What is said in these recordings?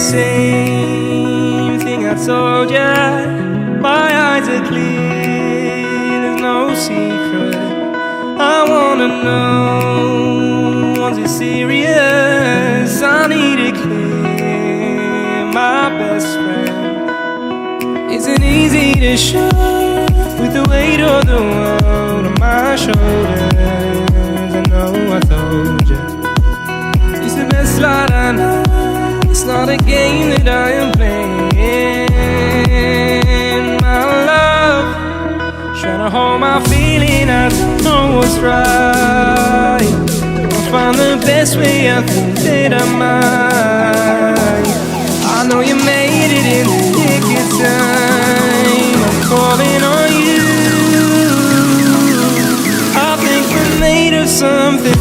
same thing I told ya. My eyes are clear, there's no secret. I wanna know, was it serious? I need it clear, my best friend. Isn't easy to show with the weight of the world on my shoulders. I know I told you, it's the best light I know. It's not a game that I am playing. My love, trying to hold my feeling, I don't know what's right. I'll find the best way, I think that I might. I know you made it in the nick of time. I'm calling on you. I think we're made of something.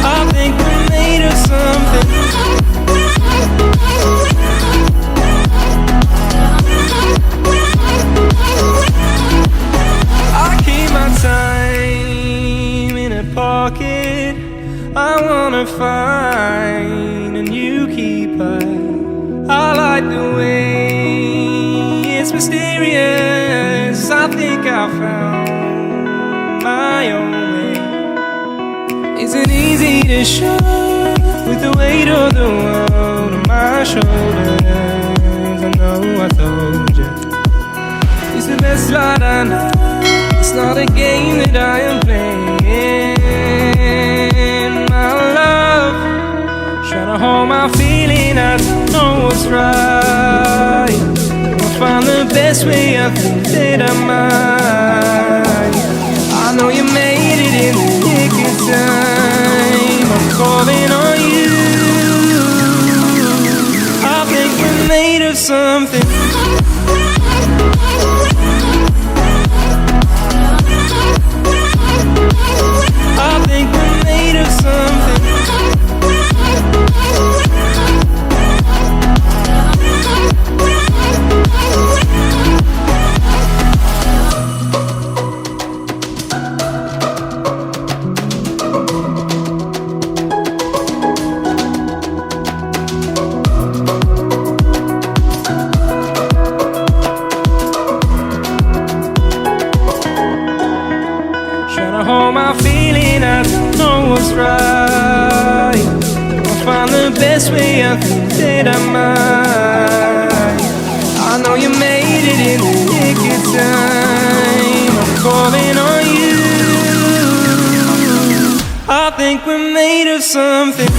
I think we're made of something. I keep my time in a pocket. I wanna find a new keeper. I like the way it's mysterious. I think I found my own way. Isn't easy to show with the weight of the world on my shoulders. I know I told you, it's the best light I know. It's not a game that I am playing. My love, trying to hold my feeling, I don't know what's right. I'll find the best way, I think that I might. I know you made it in the nick of time. I'm calling on you. I think we're made of something. I think we're made of something. Hold my feeling, I don't know what's right. I'll find the best way, I think that I might. I know you made it in the nick of time. I'm calling on you. I think we're made of something.